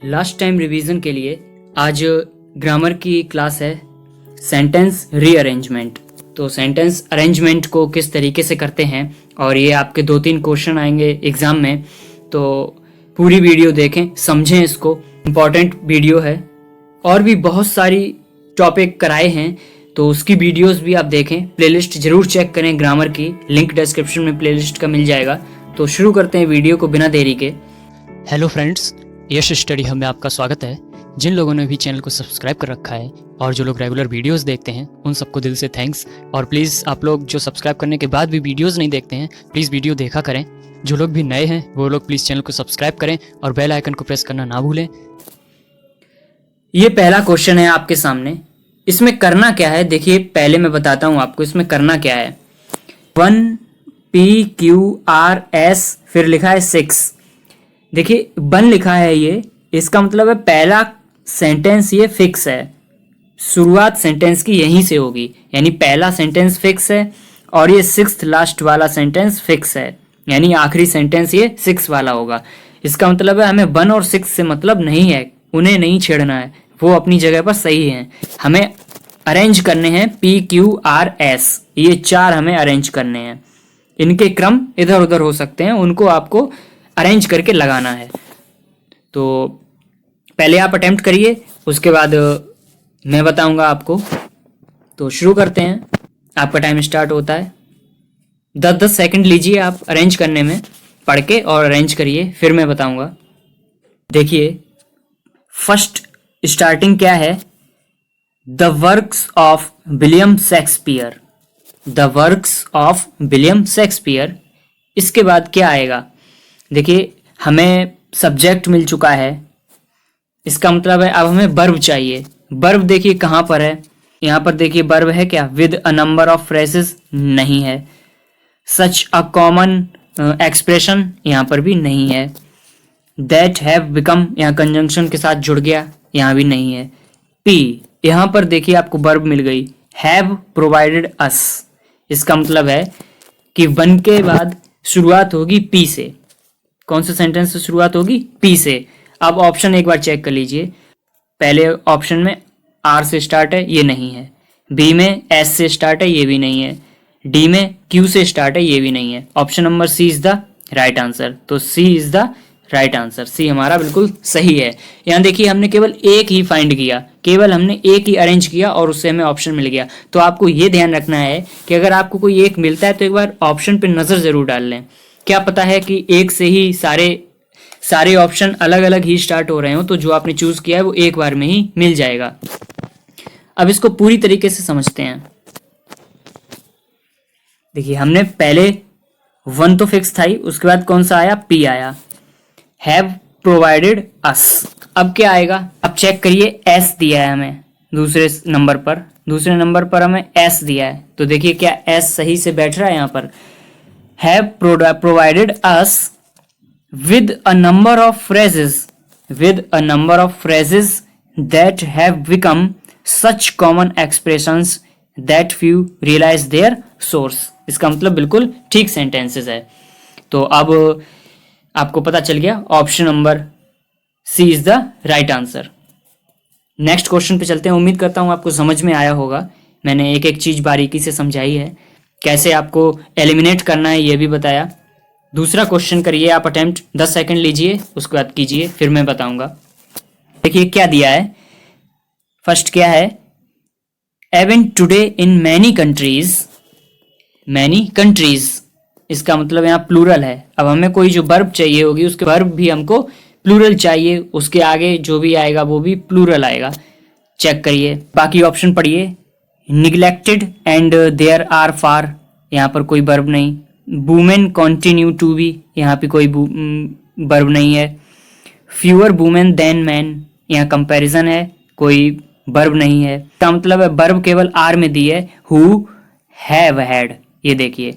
Last time revision के लिए आज ग्रामर की क्लास है सेंटेंस रीअरेंजमेंट। तो सेंटेंस अरेंजमेंट को किस तरीके से करते हैं और ये आपके 2-3 क्वेश्चन आएंगे एग्ज़ाम में, तो पूरी वीडियो देखें, समझें इसको। इम्पॉर्टेंट वीडियो है और भी बहुत सारी टॉपिक कराए हैं तो उसकी वीडियोस भी आप देखें। प्लेलिस्ट ज़रूर चेक करें ग्रामर की, लिंक डिस्क्रिप्शन में प्लेलिस्ट का मिल जाएगा। तो शुरू करते हैं वीडियो को बिना देरी के। हेलो फ्रेंड्स, यश स्टडी हब में आपका स्वागत है। जिन लोगों ने भी चैनल को सब्सक्राइब कर रखा है और जो लोग रेगुलर वीडियोस देखते हैं उन सबको दिल से थैंक्स। और प्लीज़ आप लोग जो सब्सक्राइब करने के बाद भी वीडियोस नहीं देखते हैं, प्लीज़ वीडियो देखा करें। जो लोग भी नए हैं वो लोग प्लीज़ चैनल को सब्सक्राइब करें और बेल आइकन को प्रेस करना ना भूलें। ये पहला क्वेश्चन है आपके सामने। इसमें करना क्या है देखिए, पहले मैं बताता हूँ आपको इसमें करना क्या है। 1PQRS फिर लिखा है 6। देखिए 1 लिखा है, ये इसका मतलब है पहला सेंटेंस ये फिक्स है, शुरुआत सेंटेंस की यहीं से होगी, यानी पहला सेंटेंस फिक्स है और ये 6th लास्ट वाला सेंटेंस फिक्स है, यानी आखिरी सेंटेंस ये 6 वाला होगा। इसका मतलब है हमें 1 और 6 से मतलब नहीं है, उन्हें नहीं छेड़ना है, वो अपनी जगह पर सही हैं। हमें अरेंज करने हैं PQRS, ये 4 हमें अरेंज करने हैं। इनके क्रम इधर उधर हो सकते हैं, उनको आपको अरेंज करके लगाना है। तो पहले आप अटेम्प्ट करिए, उसके बाद मैं बताऊंगा आपको। तो शुरू करते हैं, आपका टाइम स्टार्ट होता है। 10-10 सेकंड लीजिए आप अरेंज करने में, पढ़ के और अरेंज करिए, फिर मैं बताऊंगा। देखिए फर्स्ट स्टार्टिंग क्या है, the works of William Shakespeare, the works of William Shakespeare. इसके बाद क्या आएगा, देखिए हमें सब्जेक्ट मिल चुका है, इसका मतलब है अब हमें वर्ब चाहिए। वर्ब देखिए कहाँ पर है, यहाँ पर देखिए वर्ब है क्या, with a number of phrases नहीं है। सच अ कॉमन एक्सप्रेशन यहाँ पर भी नहीं है। दैट हैव बिकम यहाँ कंजंक्शन के साथ जुड़ गया, यहाँ भी नहीं है। पी, यहाँ पर देखिए आपको वर्ब मिल गई, हैव प्रोवाइडेड अस। इसका मतलब है कि 1 के बाद शुरुआत होगी पी से। कौन से सेंटेंस से शुरुआत होगी, पी से। अब ऑप्शन एक बार चेक कर लीजिए, पहले ऑप्शन में आर से स्टार्ट है, ये नहीं है। बी में एस से स्टार्ट है, ये भी नहीं है। डी में क्यू से स्टार्ट है, ये भी नहीं है। Option number C is the right answer. तो C is the right answer, C हमारा बिल्कुल सही है। यहाँ देखिए हमने केवल एक ही फाइंड किया, केवल हमने एक ही अरेंज किया और उससे हमें ऑप्शन मिल गया। तो आपको ये ध्यान रखना है कि अगर आपको कोई एक मिलता है तो एक बार ऑप्शन पर नज़र जरूर डाल लें। क्या पता है कि एक से ही सारे ऑप्शन अलग अलग ही स्टार्ट हो रहे हो, तो जो आपने चूज किया है वो एक बार में ही मिल जाएगा। अब इसको पूरी तरीके से समझते हैं। देखिए हमने पहले 1 तो फिक्स था ही, उसके बाद कौन सा आया, पी आया, हैव प्रोवाइडेड अस। अब क्या आएगा, अब चेक करिए, एस दिया है हमें दूसरे नंबर पर हमें एस दिया है। तो देखिए क्या एस सही से बैठ रहा है यहाँ पर। Have provided us with a number of phrases that have become such common expressions that few realize their source। इसका मतलब बिल्कुल ठीक सेंटेंसेस है। तो अब आपको पता चल गया, option number C is the right answer. Next question पे चलते हैं। उम्मीद करता हूँ आपको समझ में आया होगा, मैंने एक एक चीज बारीकी से समझाई है, कैसे आपको एलिमिनेट करना है ये भी बताया। दूसरा क्वेश्चन करिए आप अटेम्प्ट, 10 सेकंड लीजिए, उसके बाद कीजिए, फिर मैं बताऊंगा। देखिए क्या दिया है, फर्स्ट क्या है, even today in many countries. इसका मतलब यहाँ प्लूरल है। अब हमें कोई जो वर्ब चाहिए होगी, उसके वर्ब भी हमको प्लूरल चाहिए, उसके आगे जो भी आएगा वो भी प्लूरल आएगा। चेक करिए, बाकी ऑप्शन पढ़िए। Neglected and there are far, यहाँ पर कोई वर्ब नहीं। वुमेन कंटिन्यू टू बी, यहाँ पे कोई वर्ब नहीं है। फ्यूअर वुमेन देन मैन, यहाँ कंपैरिजन है, कोई वर्ब नहीं है। इसका मतलब है वर्ब केवल आर में दी है, हु हैव हैड। ये देखिए,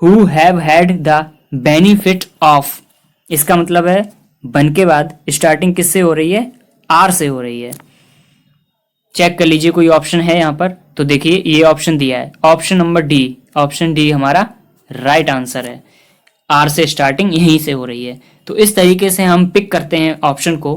who have had the benefit of. इसका मतलब है 1 के बाद स्टार्टिंग किससे हो रही है, आर से हो रही है। चेक कर लीजिए कोई ऑप्शन है यहाँ पर, तो देखिए ये ऑप्शन दिया है, option number D. Option D हमारा राइट आंसर है, आर से स्टार्टिंग यहीं से हो रही है। तो इस तरीके से हम पिक करते हैं ऑप्शन को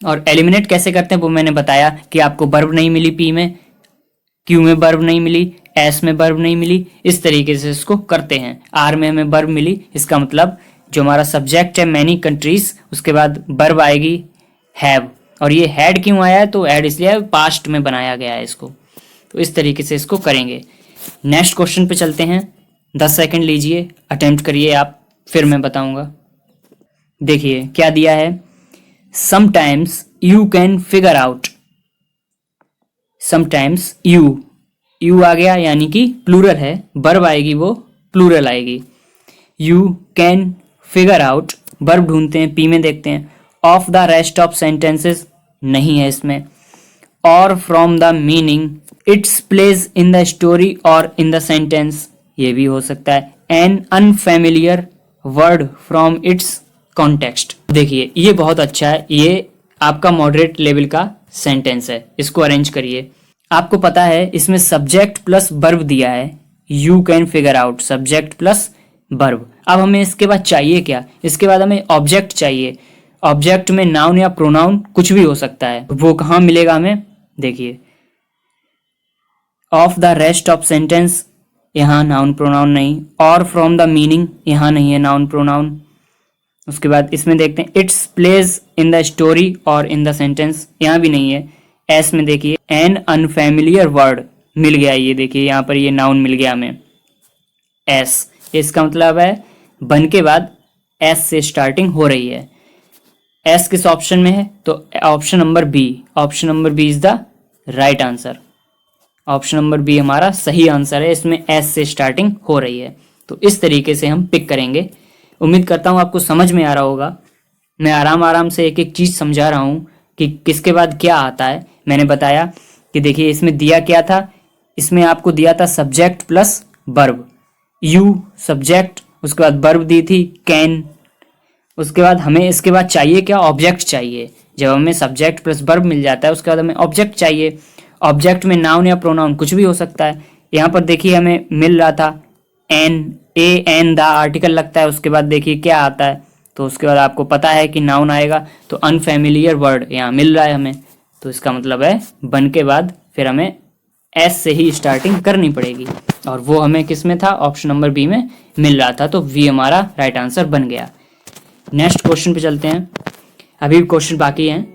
और एलिमिनेट कैसे करते हैं वो मैंने बताया कि आपको वर्ब नहीं मिली पी में, क्यू में वर्ब नहीं मिली, एस में वर्ब नहीं मिली, इस तरीके से इसको करते हैं। आर में हमें वर्ब मिली, इसका मतलब जो हमारा सब्जेक्ट है मैनी कंट्रीज, उसके बाद वर्ब आएगी हैव। और ये हैड क्यों आया है, तो हैड इसलिए पास्ट में बनाया गया है इसको। तो इस तरीके से इसको करेंगे। नेक्स्ट क्वेश्चन पे चलते हैं। 10 सेकंड लीजिए, अटेम्प्ट करिए आप, फिर मैं बताऊंगा। देखिए क्या दिया है, sometimes you can figure out. Sometimes you आ गया यानी कि प्लूरल है, वर्ब आएगी वो प्लूरल आएगी। You can figure out, verb ढूंढते हैं, पी में देखते हैं। Of the rest of sentences नहीं है इसमें। और from the meaning, its place in the story और इन द सेंटेंस, ये भी हो सकता है। An unfamiliar word from its context. देखिए ये बहुत अच्छा है, ये आपका मॉडरेट लेवल का सेंटेंस है, इसको अरेंज करिए। आपको पता है इसमें सब्जेक्ट प्लस वर्ब दिया है, you can figure out, subject plus verb. अब हमें इसके बाद चाहिए क्या, इसके बाद हमें ऑब्जेक्ट चाहिए। ऑब्जेक्ट में नाउन या प्रोनाउन कुछ भी हो सकता है, वो कहाँ मिलेगा हमें, देखिए of the rest of sentence, यहाँ नाउन प्रोनाउन नहीं। और फ्रॉम द मीनिंग, यहाँ नहीं है नाउन प्रोनाउन। उसके बाद इसमें देखते हैं it's place in the story और इन द सेंटेंस, यहाँ भी नहीं है। एस में देखिए एन अनफेमिलियर वर्ड मिल गया, ये देखिए यहाँ पर ये नाउन मिल गया हमें एस। इसका मतलब है बन के बाद एस से स्टार्टिंग हो रही है। एस किस ऑप्शन में है, तो option number B. Option number B is the right answer. Option number B हमारा सही आंसर है, इसमें एस से स्टार्टिंग हो रही है। तो इस तरीके से हम पिक करेंगे। उम्मीद करता हूँ आपको समझ में आ रहा होगा। मैं आराम आराम से एक एक चीज़ समझा रहा हूँ कि किसके बाद क्या आता है। मैंने बताया कि देखिए इसमें दिया क्या था, इसमें आपको दिया था subject plus verb. You subject, उसके बाद वर्ब दी थी कैन। उसके बाद हमें इसके बाद चाहिए क्या, ऑब्जेक्ट चाहिए। जब हमें सब्जेक्ट प्लस वर्ब मिल जाता है उसके बाद हमें ऑब्जेक्ट चाहिए। ऑब्जेक्ट में नाउन या प्रोनाउन कुछ भी हो सकता है। यहाँ पर देखिए हमें मिल रहा था an, A N the article लगता है, उसके बाद देखिए क्या आता है, तो उसके बाद आपको पता है कि नाउन आएगा। तो अनफेमिलियर वर्ड यहाँ मिल रहा है हमें, तो इसका मतलब है बन के बाद फिर हमें एस से ही स्टार्टिंग करनी पड़ेगी। और वो हमें किस में था, ऑप्शन नंबर बी में मिल रहा था, तो वी हमारा राइट आंसर बन गया। नेक्स्ट क्वेश्चन पे चलते हैं। अभी भी क्वेश्चन बाकी हैं।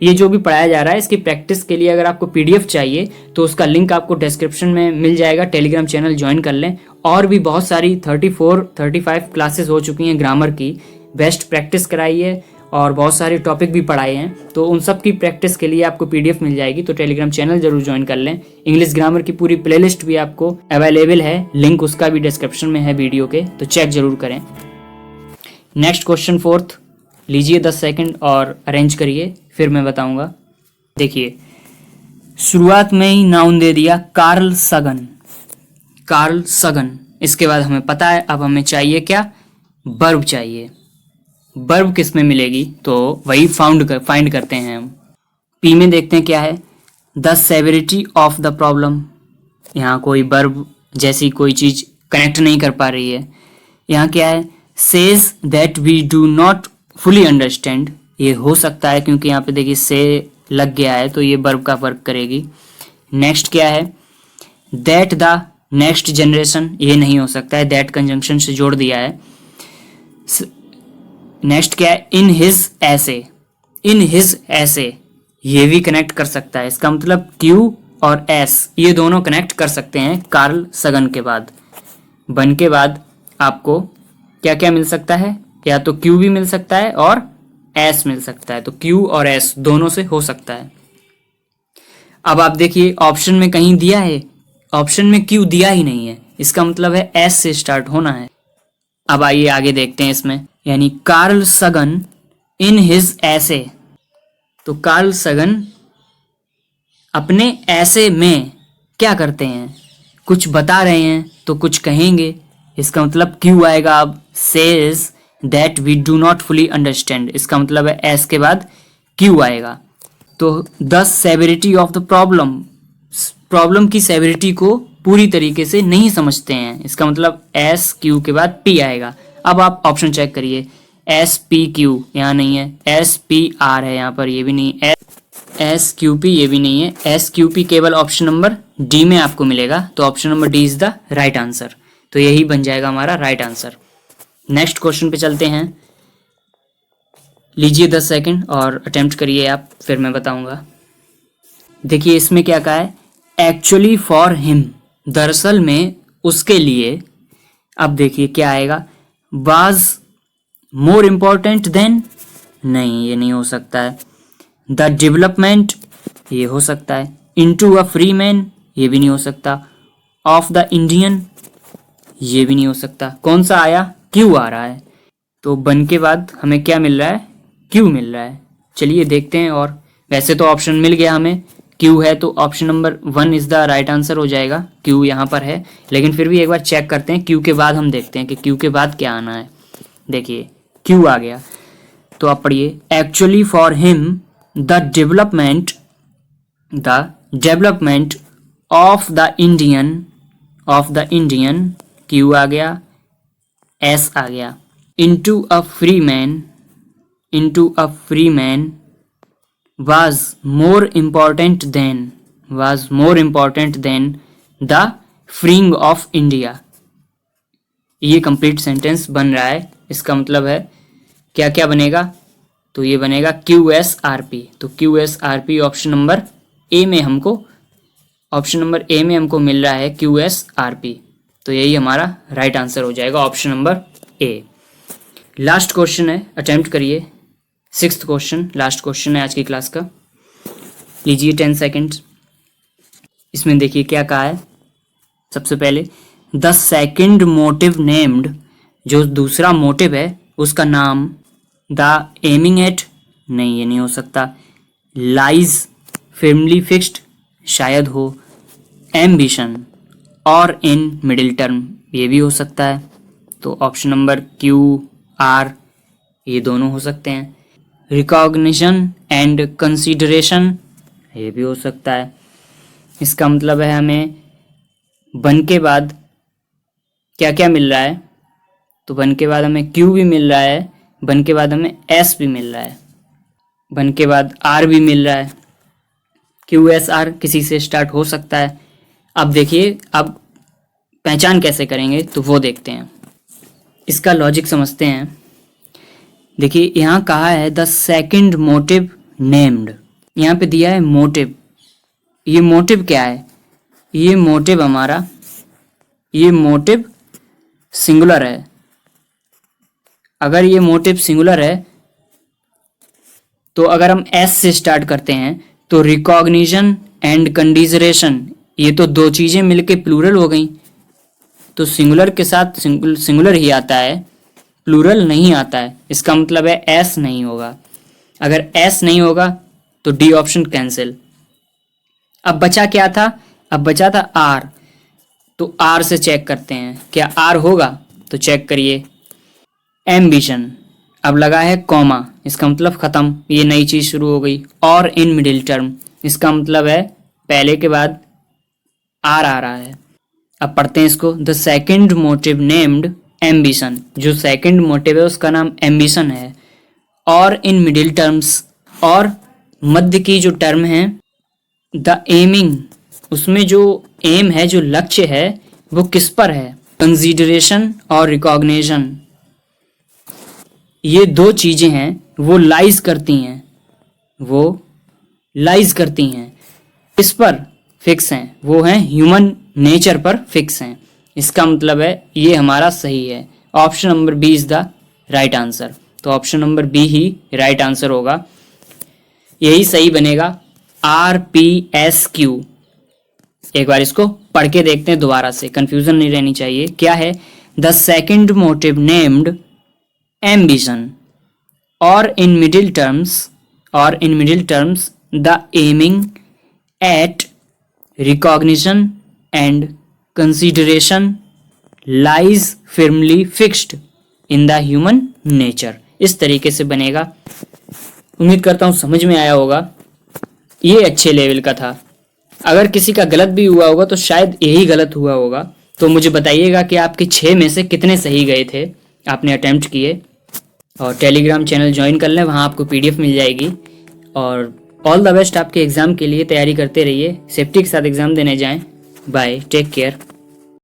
ये जो भी पढ़ाया जा रहा है इसकी प्रैक्टिस के लिए अगर आपको पीडीएफ चाहिए तो उसका लिंक आपको डिस्क्रिप्शन में मिल जाएगा। टेलीग्राम चैनल ज्वाइन कर लें। और भी बहुत सारी 34-35 क्लासेस हो चुकी हैं ग्रामर की, बेस्ट प्रैक्टिस कराई है और बहुत सारे टॉपिक भी पढ़ाए हैं। तो उन सब की प्रैक्टिस के लिए आपको पीडीएफ मिल जाएगी, तो टेलीग्राम चैनल जरूर ज्वाइन कर लें। इंग्लिश ग्रामर की पूरी प्लेलिस्ट भी आपको अवेलेबल है, लिंक उसका भी डिस्क्रिप्शन में है वीडियो के, तो चेक जरूर करें। नेक्स्ट क्वेश्चन 4th लीजिए 10 सेकंड और अरेंज करिए, फिर मैं बताऊंगा। देखिए शुरुआत में ही नाउन दे दिया कार्ल सगन। कार्ल सगन, इसके बाद हमें पता है अब हमें चाहिए क्या, वर्ब चाहिए। वर्ब किस में मिलेगी, तो वही फाइंड करते हैं हम। पी में देखते हैं क्या है, the severity of the problem. यहाँ कोई वर्ब जैसी कोई चीज़ कनेक्ट नहीं कर पा रही है। यहाँ क्या है, says that we do not fully understand. ये हो सकता है क्योंकि यहाँ पे देखिए से लग गया है, तो ये वर्ब का वर्क करेगी। नेक्स्ट क्या है, दैट द नेक्स्ट जनरेशन, ये नहीं हो सकता है, दैट कंजंक्शन से जोड़ दिया है। नेक्स्ट क्या है, इन हिज ऐसे। इन हिज ऐसे ये भी कनेक्ट कर सकता है, इसका मतलब क्यू और एस ये दोनों कनेक्ट कर सकते हैं कार्ल सगन के बाद। बन के बाद आपको क्या क्या मिल सकता है, या तो क्यू भी मिल सकता है और एस मिल सकता है, तो क्यू और एस दोनों से हो सकता है। अब आप देखिए ऑप्शन में कहीं दिया है, ऑप्शन में क्यू दिया ही नहीं है, इसका मतलब है एस से स्टार्ट होना है। अब आइए आगे देखते हैं इसमें, यानी कार्ल सगन इन हिज ऐसे। तो कार्ल सगन अपने ऐसे में क्या करते हैं, कुछ बता रहे हैं तो कुछ कहेंगे, इसका मतलब क्यू आएगा। अब says that we do not fully understand, इसका मतलब है एस के बाद क्यू आएगा। तो the severity of the problem, problem की सेवरिटी को पूरी तरीके से नहीं समझते हैं, इसका मतलब एस क्यू के बाद पी आएगा। अब आप ऑप्शन चेक करिए, SPQ यहाँ नहीं है, SPR है यहाँ पर, ये भी नहीं है, SQP ये भी नहीं है, SQP केवल ऑप्शन नंबर डी में आपको मिलेगा। तो option number D is the right answer. तो यही बन जाएगा हमारा राइट आंसर। नेक्स्ट क्वेश्चन पे चलते हैं। लीजिए 10 सेकंड और अटेम्प्ट करिए आप, फिर मैं बताऊंगा। देखिए इसमें क्या कहा है, एक्चुअली फॉर हिम, दरअसल में उसके लिए। अब देखिए क्या आएगा, वाज मोर इम्पोर्टेंट देन, नहीं ये नहीं हो सकता है। द डेवलपमेंट ये हो सकता है। इनटू अ फ्री मैन ये भी नहीं हो सकता। ऑफ द इंडियन ये भी नहीं हो सकता। कौन सा आया, क्यू आ रहा है। तो बन के बाद हमें क्या मिल रहा है, क्यू मिल रहा है। चलिए देखते हैं। और वैसे तो ऑप्शन मिल गया हमें, क्यू है तो option number 1 is the right answer हो जाएगा। क्यू यहाँ पर है, लेकिन फिर भी एक बार चेक करते हैं। क्यू के बाद हम देखते हैं कि क्यू के बाद क्या आना है। देखिए क्यू आ गया, तो आप पढ़िए, actually for him the development of the Indian, Q आ गया, एस आ गया। Into a free man was more important than the freeing of India। ये कंप्लीट सेंटेंस बन रहा है। इसका मतलब है क्या क्या बनेगा, तो ये बनेगा QSRP। तो QSRP ऑप्शन नंबर ए में हमको मिल रहा है QSRP। तो यही हमारा राइट आंसर हो जाएगा, option number A. Last question है, अटेम्प्ट करिए। 6th क्वेश्चन, लास्ट क्वेश्चन है आज की क्लास का। लीजिए 10 सेकेंड। इसमें देखिए क्या कहा है। सबसे पहले, द सेकेंड मोटिव नेम्ड, जो दूसरा मोटिव है उसका नाम, द एमिंग एट, नहीं ये नहीं हो सकता। लाइज फर्मली फिक्स्ड, शायद हो। एम्बिशन और इन मिडिल टर्म, ये भी हो सकता है। तो ऑप्शन नंबर QR ये दोनों हो सकते हैं। रिकॉग्निशन एंड कंसीडरेशन, ये भी हो सकता है। इसका मतलब है हमें बन के बाद क्या क्या मिल रहा है, तो बन के बाद हमें Q भी मिल रहा है, बन के बाद हमें S भी मिल रहा है, बन के बाद R भी मिल रहा है। QSR किसी से स्टार्ट हो सकता है। अब देखिए, अब पहचान कैसे करेंगे तो वो देखते हैं। इसका लॉजिक समझते हैं। देखिए यहाँ कहा है द सेकंड मोटिव नेम्ड, यहाँ पे दिया है मोटिव। ये मोटिव क्या है, ये मोटिव हमारा, ये मोटिव सिंगुलर है। अगर ये मोटिव सिंगुलर है तो अगर हम S से स्टार्ट करते हैं तो रिकॉग्निशन एंड कंडीजरेशन, ये तो दो चीज़ें मिलके प्लूरल हो गई। तो सिंगुलर के साथ सिंगुलर ही आता है, प्लूरल नहीं आता है। इसका मतलब है S नहीं होगा। अगर S नहीं होगा तो D ऑप्शन कैंसिल। अब बचा क्या था, अब बचा था R। तो R से चेक करते हैं क्या R होगा, तो चेक करिए। एम्बिशन, अब लगा है कॉमा, इसका मतलब खत्म, ये नई चीज शुरू हो गई। और इन मिडिल टर्म, इसका मतलब है पहले के बाद R आ रहा है। अब पढ़ते हैं इसको। The second motive named ambition, जो सेकंड मोटिव है उसका नाम एम्बिशन है। और इन मिडिल टर्म्स, और मध्य की जो टर्म है द एमिंग, उसमें जो एम है, जो लक्ष्य है वो किस पर है, कंसीडरेशन और रिकॉग्निशन। ये दो चीजें हैं वो लाइज करती हैं, इस पर फिक्स हैं, वो हैं ह्यूमन नेचर पर फिक्स हैं। इसका मतलब है ये हमारा सही है। Option number B is the right answer. तो ऑप्शन नंबर बी ही राइट आंसर होगा, यही सही बनेगा। RPSQ। एक बार इसको पढ़ के देखते हैं दोबारा से, कंफ्यूजन नहीं रहनी चाहिए। क्या है, the second motive named ambition और in middle terms the aiming at recognition and consideration lies firmly fixed in the human nature. इस तरीके से बनेगा। उम्मीद करता हूँ समझ में आया होगा। ये अच्छे लेवल का था। अगर किसी का गलत भी हुआ होगा तो शायद यही गलत हुआ होगा। तो मुझे बताइएगा कि आपके 6 में से कितने सही गए थे, आपने अटेम्प्ट किए। और टेलीग्राम चैनल ज्वाइन कर लें, वहाँ आपको PDF मिल जाएगी। और ऑल द बेस्ट आपके एग्ज़ाम के लिए, तैयारी करते रहिए, सेफ्टी के साथ एग्ज़ाम देने जाएं। Bye, take care.